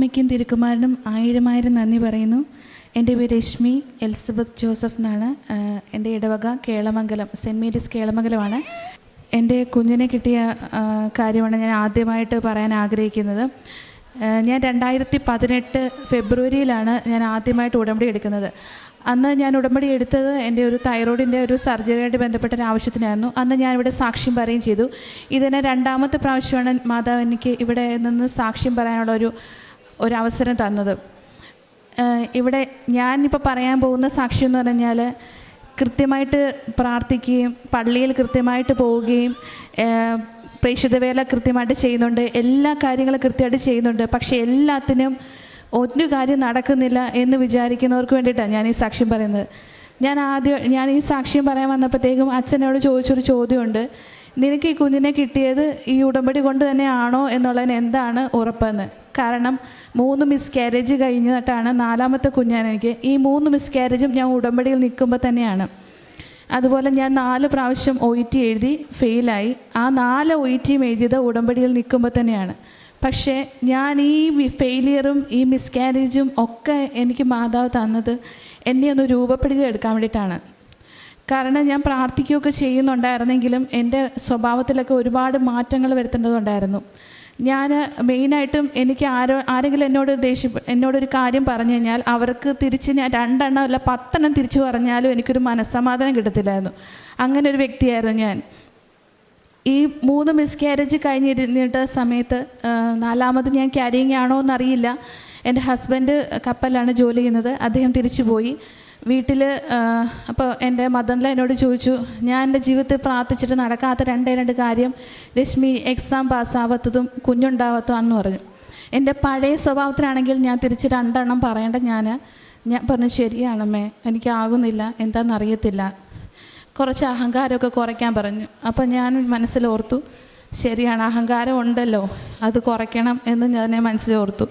അമ്മയ്ക്കും തിരുക്കുമാരനും ആയിരം നന്ദി പറയുന്നു. എൻ്റെ പേര് രശ്മി എലിസബത്ത് ജോസഫ് എന്നാണ്. എൻ്റെ ഇടവക കേളമംഗലം, സെൻറ്റ് മേരീസ് കേളമംഗലമാണ്. എൻ്റെ കുഞ്ഞിനെ കിട്ടിയ കാര്യമാണ് ഞാൻ ആദ്യമായിട്ട് പറയാൻ ആഗ്രഹിക്കുന്നത്. ഞാൻ 2018 ഫെബ്രുവരിയിലാണ് ഞാൻ ആദ്യമായിട്ട് ഉടമ്പടി എടുക്കുന്നത്. അന്ന് ഞാൻ ഉടമ്പടി എടുത്തത് എൻ്റെ ഒരു തൈറോയിഡിൻ്റെ ഒരു സർജറിയായിട്ട് ബന്ധപ്പെട്ട ഒരു ആവശ്യത്തിനായിരുന്നു. അന്ന് ഞാൻ ഇവിടെ സാക്ഷ്യം പറയുകയും ചെയ്തു. ഇതിനെ 2ാമത്തെ പ്രാവശ്യമാണ് മാതാവ് എനിക്ക് ഇവിടെ നിന്ന് സാക്ഷ്യം പറയാനുള്ള ഒരു അവസരം തന്നത്. ഇവിടെ ഞാനിപ്പോൾ പറയാൻ പോകുന്ന സാക്ഷ്യം എന്ന് പറഞ്ഞാൽ, കൃത്യമായിട്ട് പ്രാർത്ഥിക്കുകയും പള്ളിയിൽ കൃത്യമായിട്ട് പോവുകയും പ്രേക്ഷിത വേല കൃത്യമായിട്ട് ചെയ്യുന്നുണ്ട്, എല്ലാ കാര്യങ്ങളും കൃത്യമായിട്ട് ചെയ്യുന്നുണ്ട്. പക്ഷേ എല്ലാത്തിനും ഒരു കാര്യം നടക്കുന്നില്ല എന്ന് വിചാരിക്കുന്നവർക്ക് വേണ്ടിയിട്ടാണ് ഞാൻ ഈ സാക്ഷ്യം പറയുന്നത്. ഞാൻ ഈ സാക്ഷ്യം പറയാൻ വന്നപ്പോഴത്തേക്കും അച്ഛനോട് ചോദിച്ചൊരു ചോദ്യമുണ്ട്. നിനക്ക് ഈ കുഞ്ഞിനെ കിട്ടിയത് ഈ ഉടമ്പടി കൊണ്ട് തന്നെയാണോ എന്നുള്ളതിന് എന്താണ് ഉറപ്പെന്ന്? കാരണം 3 മിസ്കാരേജ് കഴിഞ്ഞിട്ടാണ് 4ാമത്തെ കുഞ്ഞാണ് എനിക്ക്. ഈ 3 മിസ്കാരേജും ഞാൻ ഉടമ്പടിയിൽ നിൽക്കുമ്പോൾ തന്നെയാണ്. അതുപോലെ ഞാൻ 4 പ്രാവശ്യം OET എഴുതി ഫെയിലായി. ആ 4 OETയും എഴുതിയത് ഉടമ്പടിയിൽ നിൽക്കുമ്പോൾ തന്നെയാണ്. പക്ഷേ ഞാൻ ഈ ഫെയിലിയറും ഈ മിസ്കാരേജും ഒക്കെ എനിക്ക് മാതാവ് തന്നത് എന്നെ ഒന്ന് രൂപപ്പെടുത്തി എടുക്കാൻ വേണ്ടിയിട്ടാണ്. കാരണം ഞാൻ പ്രാർത്ഥിക്കുകയൊക്കെ ചെയ്യുന്നുണ്ടായിരുന്നെങ്കിലും എൻ്റെ സ്വഭാവത്തിലൊക്കെ ഒരുപാട് മാറ്റങ്ങൾ വരുത്തേണ്ടതുണ്ടായിരുന്നു. ഞാൻ മെയിനായിട്ടും എനിക്ക് ആരെങ്കിലും എന്നോടൊരു കാര്യം പറഞ്ഞു കഴിഞ്ഞാൽ അവർക്ക് തിരിച്ച് ഞാൻ 2 എണ്ണം അല്ല 10 എണ്ണം തിരിച്ചു പറഞ്ഞാലും എനിക്കൊരു മനസ്സമാധാനം കിട്ടത്തില്ലായിരുന്നു. അങ്ങനെ ഒരു വ്യക്തിയായിരുന്നു ഞാൻ. ഈ 3 മിസ്കാരേജ് കഴിഞ്ഞിരുന്നിട്ട് സമയത്ത് 4ാമത് ഞാൻ ക്യാരിയിങ് ആണോ എന്നറിയില്ല. എൻ്റെ ഹസ്ബൻഡ് കപ്പലിലാണ് ജോലി ചെയ്യുന്നത്. അദ്ദേഹം തിരിച്ചു പോയി വീട്ടിൽ. അപ്പോൾ എൻ്റെ മദറിൽ എന്നോട് ചോദിച്ചു, ഞാൻ എൻ്റെ ജീവിതത്തിൽ പ്രാർത്ഥിച്ചിട്ട് നടക്കാത്ത 2 കാര്യം രശ്മി എക്സാം പാസ്സാവാത്തതും കുഞ്ഞുണ്ടാവാത്തതാണെന്ന് പറഞ്ഞു. എൻ്റെ പഴയ സ്വഭാവത്തിലാണെങ്കിൽ ഞാൻ തിരിച്ച് 2 എണ്ണം പറയേണ്ട ഞാൻ പറഞ്ഞു, ശരിയാണമ്മേ, എനിക്കാകുന്നില്ല, എന്താണെന്നറിയത്തില്ല. കുറച്ച് അഹങ്കാരമൊക്കെ കുറയ്ക്കാൻ പറഞ്ഞു. അപ്പോൾ ഞാൻ മനസ്സിലോർത്തു, ശരിയാണ്, അഹങ്കാരം ഉണ്ടല്ലോ, അത് കുറയ്ക്കണം എന്ന് ഞാൻ മനസ്സിലോർത്തു.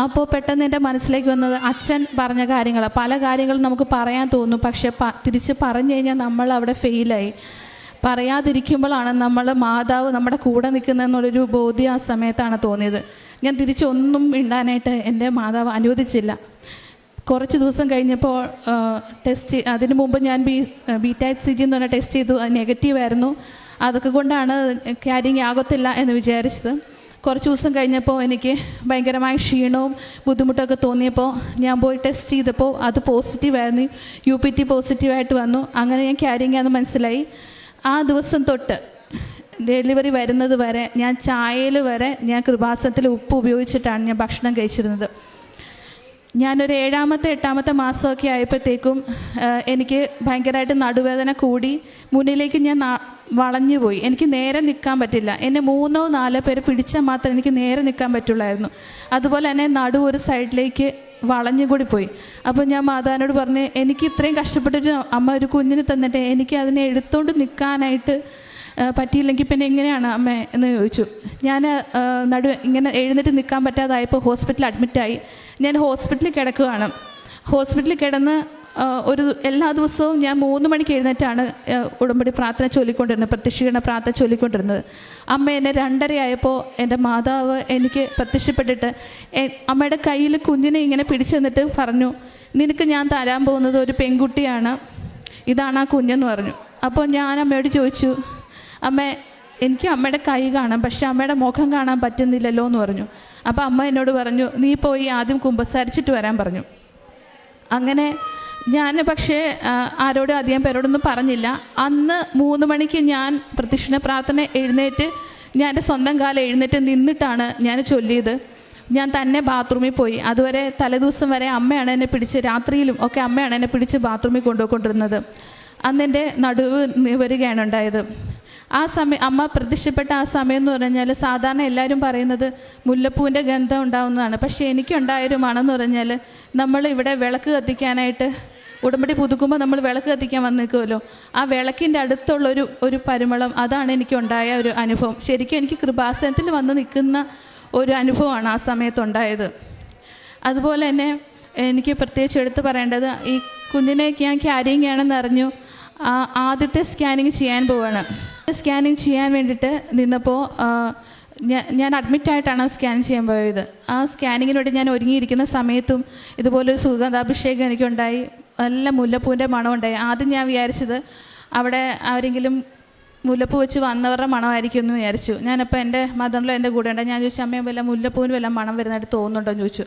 അപ്പോൾ പെട്ടെന്ന് എൻ്റെ മനസ്സിലേക്ക് വന്നത് അച്ഛൻ പറഞ്ഞ കാര്യങ്ങൾ. പല കാര്യങ്ങളും നമുക്ക് പറയാൻ തോന്നും, പക്ഷെ തിരിച്ച് പറഞ്ഞു കഴിഞ്ഞാൽ നമ്മൾ അവിടെ ഫെയിലായി. പറയാതിരിക്കുമ്പോഴാണ് മാതാവ് നമ്മുടെ കൂടെ നിൽക്കുന്നതെന്നുള്ളൊരു ബോധ്യം ആ സമയത്താണ് തോന്നിയത്. ഞാൻ തിരിച്ചൊന്നും മിണ്ടാനായിട്ട് എൻ്റെ മാതാവ് അനുവദിച്ചില്ല. കുറച്ച് ദിവസം കഴിഞ്ഞപ്പോൾ അതിനു മുമ്പ് ഞാൻ BTAC എന്ന് പറഞ്ഞ ടെസ്റ്റ് ചെയ്തു. അത് നെഗറ്റീവായിരുന്നു. അതൊക്കെ കൊണ്ടാണ് ക്യാരിങ് ആകത്തില്ല എന്ന് വിചാരിച്ചത്. കുറച്ച് ദിവസം കഴിഞ്ഞപ്പോൾ എനിക്ക് ഭയങ്കരമായ ക്ഷീണവും ബുദ്ധിമുട്ടൊക്കെ തോന്നിയപ്പോൾ ഞാൻ പോയി ടെസ്റ്റ് ചെയ്തപ്പോൾ അത് പോസിറ്റീവായിരുന്നു. UPT പോസിറ്റീവായിട്ട് വന്നു. അങ്ങനെ ഞാൻ ക്യാരിങ് ആണെന്ന് മനസ്സിലായി. ആ ദിവസം തൊട്ട് ഡെലിവറി വരുന്നത് വരെ ഞാൻ ചായയിൽ വരെ ഞാൻ കൃപാസനത്തിൽ ഉപ്പ് ഉപയോഗിച്ചിട്ടാണ് ഞാൻ ഭക്ഷണം കഴിച്ചിരുന്നത്. ഞാനൊരു 7ാമത്തെ 8ാമത്തെ മാസമൊക്കെ ആയപ്പോഴത്തേക്കും എനിക്ക് ഭയങ്കരമായിട്ട് നടുവേദന കൂടി. മുന്നിലേക്ക് ഞാൻ വളഞ്ഞുപോയി. എനിക്ക് നേരെ നിൽക്കാൻ പറ്റില്ല. എന്നെ 3 4 പേര് പിടിച്ചാൽ മാത്രമേ എനിക്ക് നേരെ നിൽക്കാൻ പറ്റുള്ളായിരുന്നു. അതുപോലെ തന്നെ ഒരു സൈഡിലേക്ക് വളഞ്ഞുകൂടി പോയി. അപ്പോൾ ഞാൻ മാതാവിനോട് പറഞ്ഞ്, എനിക്ക് ഇത്രയും കഷ്ടപ്പെട്ടിട്ട് അമ്മ ഒരു കുഞ്ഞിനെ തന്നിട്ട് എനിക്ക് അതിനെ എടുത്തുകൊണ്ട് നിൽക്കാനായിട്ട് പറ്റിയില്ലെങ്കിൽ പിന്നെ എങ്ങനെയാണ് അമ്മ എന്ന് ചോദിച്ചു. ഞാൻ ഇങ്ങനെ എഴുന്നേറ്റ് നിൽക്കാൻ പറ്റാതായപ്പോൾ ഹോസ്പിറ്റലിൽ അഡ്മിറ്റായി. ഞാൻ ഹോസ്പിറ്റലിൽ കിടക്കുകയാണ്. ഹോസ്പിറ്റലിൽ കിടന്ന് എല്ലാ ദിവസവും ഞാൻ 3 മണിക്ക് എഴുന്നേറ്റാണ് ഉടമ്പടി പ്രാർത്ഥന ചൊല്ലിക്കൊണ്ടിരുന്നത്, പ്രത്യക്ഷീകരണ പ്രാർത്ഥന ചൊല്ലിക്കൊണ്ടിരുന്നത്. അമ്മ എന്നെ 2:30 ആയപ്പോൾ എൻ്റെ മാതാവ് എനിക്ക് പ്രത്യക്ഷപ്പെട്ടിട്ട് അമ്മയുടെ കയ്യിൽ കുഞ്ഞിനെ ഇങ്ങനെ പിടിച്ചു തന്നിട്ട് പറഞ്ഞു, നിനക്ക് ഞാൻ തരാൻ പോകുന്നത് ഒരു പെൺകുട്ടിയാണ്, ഇതാണ് ആ കുഞ്ഞെന്ന് പറഞ്ഞു. അപ്പോൾ ഞാൻ അമ്മയോട് ചോദിച്ചു, അമ്മ എനിക്ക് അമ്മയുടെ കൈ കാണാം, പക്ഷെ അമ്മയുടെ മുഖം കാണാൻ പറ്റുന്നില്ലല്ലോ എന്ന് പറഞ്ഞു. അപ്പോൾ അമ്മ എന്നോട് പറഞ്ഞു, നീ പോയി ആദ്യം കുമ്പസാരിച്ചിട്ട് വരാൻ പറഞ്ഞു. അങ്ങനെ ഞാൻ പക്ഷേ ആരോടും അധികം പേരോടൊന്നും പറഞ്ഞില്ല. അന്ന് 3 മണിക്ക് ഞാൻ പ്രത്യക്ഷീകരണ പ്രാർത്ഥന എഴുന്നേറ്റ് ഞാൻ എൻ്റെ സ്വന്തം കാലം എഴുന്നേറ്റ് നിന്നിട്ടാണ് ഞാൻ ചൊല്ലിയത്. ഞാൻ തന്നെ ബാത്റൂമിൽ പോയി. അതുവരെ തലേദിവസം വരെ അമ്മയാണ് എന്നെ പിടിച്ച്, രാത്രിയിലും ഒക്കെ അമ്മയാണ് എന്നെ പിടിച്ച് ബാത്റൂമിൽ കൊണ്ടുപോയിക്കൊണ്ടിരുന്നത്. അന്ന് എൻ്റെ നടുവ് നിവരുകയാണ് ഉണ്ടായത്. ആ സമയം അമ്മ പ്രത്യക്ഷപ്പെട്ട ആ സമയം എന്ന് പറഞ്ഞാൽ സാധാരണ എല്ലാവരും പറയുന്നത് മുല്ലപ്പൂവിൻ്റെ ഗന്ധം ഉണ്ടാവുന്നതാണ്. പക്ഷേ എനിക്കുണ്ടായൊരു മണമെന്ന് പറഞ്ഞാൽ, നമ്മൾ ഇവിടെ വിളക്ക് കത്തിക്കാനായിട്ട് ഉടമ്പടി പുതുക്കുമ്പോൾ നമ്മൾ വിളക്ക് കത്തിക്കാൻ വന്ന് നിൽക്കുമല്ലോ, ആ വിളക്കിൻ്റെ അടുത്തുള്ളൊരു പരിമളം, അതാണ് എനിക്കുണ്ടായ ഒരു അനുഭവം. ശരിക്കും എനിക്ക് കൃപാസനത്തിൽ വന്ന് നിൽക്കുന്ന ഒരു അനുഭവമാണ് ആ സമയത്തുണ്ടായത്. അതുപോലെ തന്നെ എനിക്ക് പ്രത്യേകിച്ച് എടുത്ത് പറയേണ്ടത്, ഈ കുഞ്ഞിനെ ഞാൻ ക്യാരിയിങ് ആണെന്ന് അറിഞ്ഞു. ആദ്യത്തെ സ്കാനിങ് ചെയ്യാൻ പോവാണ്. സ്കാനിങ് ചെയ്യാൻ വേണ്ടിയിട്ട് നിന്നപ്പോൾ ഞാൻ അഡ്മിറ്റായിട്ടാണ് സ്കാൻ ചെയ്യാൻ പോയത്. ആ സ്കാനിങ്ങിന് വേണ്ടി ഞാൻ ഒരുങ്ങിയിരിക്കുന്ന സമയത്തും ഇതുപോലൊരു സുഗന്ധാഭിഷേകം എനിക്കുണ്ടായി. നല്ല മുല്ലപ്പൂവിൻ്റെ മണമുണ്ടായി. ആദ്യം ഞാൻ വിചാരിച്ചത് അവിടെ ആരെങ്കിലും മുല്ലപ്പൂ വെച്ച് വന്നവരുടെ മണമായിരിക്കും എന്ന് വിചാരിച്ചു. ഞാനപ്പോൾ എൻ്റെ മദറിലോ എൻ്റെ കൂടെ ഉണ്ട്. ഞാൻ ചോദിച്ചു, അമ്മയും വല്ല മുല്ലപ്പൂവിന് വല്ല മണം വരുന്നതായിട്ട് തോന്നുന്നുണ്ടോ എന്ന് ചോദിച്ചു.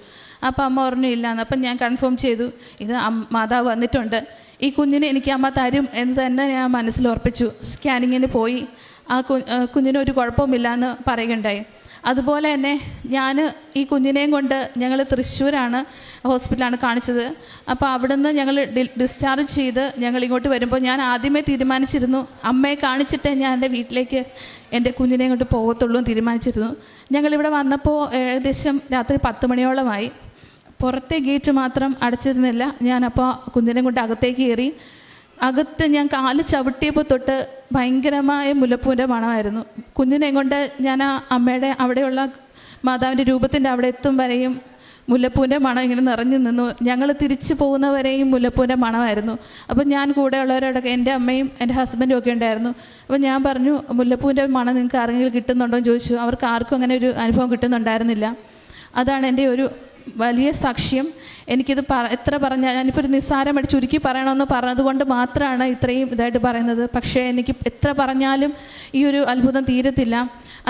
അപ്പോൾ അമ്മ പറഞ്ഞു ഇല്ലയെന്ന്. അപ്പം ഞാൻ കൺഫേം ചെയ്തു, ഇത് മാതാവ് വന്നിട്ടുണ്ട്, ഈ കുഞ്ഞിനെ എനിക്ക് അമ്മ തരും എന്ന് തന്നെ ഞാൻ മനസ്സിൽ ഉറപ്പിച്ചു. സ്കാനിങ്ങിന് പോയി ആ കുഞ്ഞിനൊരു കുഴപ്പമില്ല എന്ന് പറയുകയുണ്ടായി. അതുപോലെ തന്നെ ഞാൻ ഈ കുഞ്ഞിനെയും കൊണ്ട് ഞങ്ങൾ തൃശ്ശൂരാണ് ഹോസ്പിറ്റലാണ് കാണിച്ചത്. അപ്പോൾ അവിടുന്ന് ഞങ്ങൾ ഡിസ്ചാർജ് ചെയ്ത് ഞങ്ങൾ ഇങ്ങോട്ട് വരുമ്പോൾ ഞാൻ ആദ്യമേ തീരുമാനിച്ചിരുന്നു അമ്മയെ കാണിച്ചിട്ടേ ഞാൻ എൻ്റെ വീട്ടിലേക്ക് എൻ്റെ കുഞ്ഞിനെയും കൊണ്ട് പോകത്തുള്ളൂ എന്ന് തീരുമാനിച്ചിരുന്നു. ഞങ്ങളിവിടെ വന്നപ്പോൾ ഏകദേശം രാത്രി 10 മണിയോളമായി. പുറത്തെ ഗേറ്റ് മാത്രം അടച്ചിരുന്നില്ല. ഞാനപ്പോൾ കുഞ്ഞിനെ കൊണ്ട് അകത്തേക്ക് കയറി. അകത്ത് ഞാൻ കാല് ചവിട്ടിയപ്പോൾ തൊട്ട് ഭയങ്കരമായ മുല്ലപ്പൂവിൻ്റെ മണമായിരുന്നു. കുഞ്ഞിനെ കൊണ്ട് ഞാൻ ആ അമ്മയുടെ അവിടെയുള്ള മാതാവിൻ്റെ രൂപത്തിൻ്റെ അവിടെ എത്തും വരെയും മുല്ലപ്പൂവിൻ്റെ മണം ഇങ്ങനെ നിറഞ്ഞു നിന്നു. ഞങ്ങൾ തിരിച്ചു പോകുന്നവരെയും മുല്ലപ്പൂവിൻ്റെ മണമായിരുന്നു. അപ്പോൾ ഞാൻ കൂടെയുള്ളവരോടൊക്കെ എൻ്റെ അമ്മയും എൻ്റെ ഹസ്ബൻഡും ഒക്കെ ഉണ്ടായിരുന്നു. അപ്പോൾ ഞാൻ പറഞ്ഞു, മുല്ലപ്പൂവിൻ്റെ മണം നിങ്ങൾക്ക് ആരെങ്കിലും കിട്ടുന്നുണ്ടോ എന്ന് ചോദിച്ചു. അവർക്ക് ആർക്കും അങ്ങനെ ഒരു അനുഭവം കിട്ടുന്നുണ്ടായിരുന്നില്ല. അതാണ് എൻ്റെ ഒരു വലിയ സാക്ഷ്യം. എനിക്കിത് എത്ര പറഞ്ഞാൽ ഞാനിപ്പോൾ ഒരു നിസ്സാരമായിട്ട് ചുരുക്കി പറയണമെന്ന് പറഞ്ഞതുകൊണ്ട് മാത്രമാണ് ഇത്രയും ഇതായിട്ട് പറയുന്നത്. പക്ഷേ എനിക്ക് എത്ര പറഞ്ഞാലും ഈ ഒരു അത്ഭുതം തീരത്തില്ല.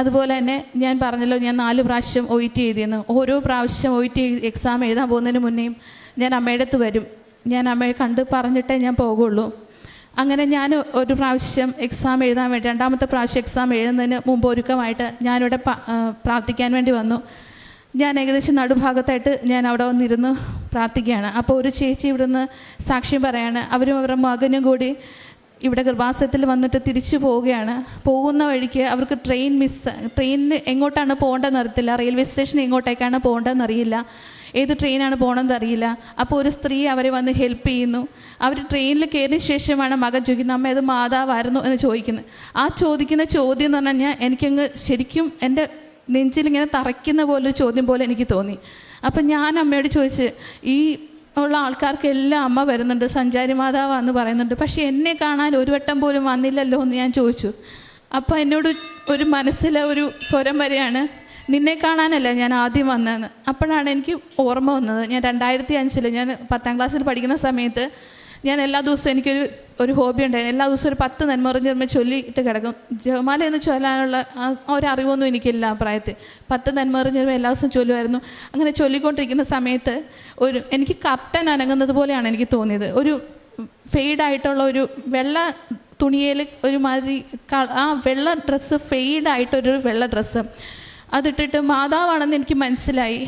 അതുപോലെ തന്നെ ഞാൻ പറഞ്ഞല്ലോ, ഞാൻ 4 പ്രാവശ്യം OET എഴുതിയെന്ന്. ഓരോ പ്രാവശ്യം OET എക്സാം എഴുതാൻ പോകുന്നതിന് മുന്നേയും ഞാൻ അമ്മയുടെ അടുത്ത് വരും. ഞാൻ അമ്മയെ കണ്ട് പറഞ്ഞിട്ടേ ഞാൻ പോകുള്ളൂ. അങ്ങനെ ഞാൻ ഒരു പ്രാവശ്യം എക്സാം എഴുതാൻ വേണ്ടി, 2ാമത്തെ പ്രാവശ്യം എക്സാം എഴുതുന്നതിന് മുമ്പ് ഒരുക്കമായിട്ട് ഞാനിവിടെ പ്രാർത്ഥിക്കാൻ വേണ്ടി വന്നു. ഞാൻ ഏകദേശം നടുഭാഗത്തായിട്ട് ഞാൻ അവിടെ വന്നിരുന്ന് പ്രാർത്ഥിക്കുകയാണ്. അപ്പോൾ ഒരു ചേച്ചി ഇവിടുന്ന് സാക്ഷ്യം പറയാണ്. അവരും അവരുടെ മകനും കൂടി ഇവിടെ ഗർഭാശയത്തിൽ വന്നിട്ട് തിരിച്ചു പോവുകയാണ്. പോകുന്ന വഴിക്ക് അവർക്ക് ട്രെയിനിൽ എങ്ങോട്ടാണ് പോകേണ്ടതെന്ന് അറിയത്തില്ല. റെയിൽവേ സ്റ്റേഷൻ എങ്ങോട്ടേക്കാണ് പോകേണ്ടതെന്ന് അറിയില്ല. ഏത് ട്രെയിനാണ് പോകണമെന്ന് അറിയില്ല. അപ്പോൾ ഒരു സ്ത്രീ അവരെ വന്ന് ഹെൽപ്പ് ചെയ്യുന്നു. അവർ ട്രെയിനിൽ കയറിയ ശേഷമാണ് മകൻ ചോദിക്കുന്നത്, അമ്മ ഇത് മാതാവായിരുന്നു എന്ന് ചോദിക്കുന്നത്. ആ ചോദിക്കുന്ന ചോദ്യം എന്ന് പറഞ്ഞു കഴിഞ്ഞാൽ എനിക്കങ്ങ് ശരിക്കും എൻ്റെ നെഞ്ചിലിങ്ങനെ തറയ്ക്കുന്ന പോലൊരു ചോദ്യം പോലെ എനിക്ക് തോന്നി. അപ്പം ഞാൻ അമ്മയോട് ചോദിച്ച്, ഈ ഉള്ള ആൾക്കാർക്കെല്ലാം അമ്മ വരുന്നുണ്ട്, സഞ്ചാരി മാതാവാന്ന് പറയുന്നുണ്ട്, പക്ഷേ എന്നെ കാണാൻ ഒരു വട്ടം പോലും വന്നില്ലല്ലോ എന്ന് ഞാൻ ചോദിച്ചു. അപ്പോൾ എന്നോട് ഒരു മനസ്സിലെ ഒരു സ്വരം വരെയാണ്, നിന്നെ കാണാനല്ല ഞാൻ ആദ്യം വന്നതെന്ന്. അപ്പോഴാണ് എനിക്ക് ഓർമ്മ വന്നത്. ഞാൻ 2005 ഞാൻ 10ാം ക്ലാസ്സിൽ പഠിക്കുന്ന സമയത്ത് ഞാൻ എല്ലാ ദിവസവും എനിക്കൊരു ഹോബി ഉണ്ടായിരുന്നു. എല്ലാ ദിവസവും ഒരു 10 നന്മറിഞ്ഞ് ചൊല്ലിയിട്ട് കിടക്കും. ജപമാല എന്ന് ചൊല്ലാനുള്ള ഒരറിവൊന്നും എനിക്കില്ല ആ പ്രായത്തിൽ. 10 നന്മറിഞ്ഞ് എല്ലാ ദിവസവും ചൊല്ലുമായിരുന്നു. അങ്ങനെ ചൊല്ലിക്കൊണ്ടിരിക്കുന്ന സമയത്ത് എനിക്ക് കർട്ടൻ അനങ്ങുന്നത് പോലെയാണ് എനിക്ക് തോന്നിയത്. ഒരു ഫെയ്ഡായിട്ടുള്ള ഒരു വെള്ള തുണിയിൽ ഒരുമാതിരി ആ വെള്ള ഡ്രസ്സ്, ഫെയ്ഡായിട്ടൊരു വെള്ള ഡ്രസ്സ് അതിട്ടിട്ട് മാതാവാണെന്ന് എനിക്ക് മനസ്സിലായി.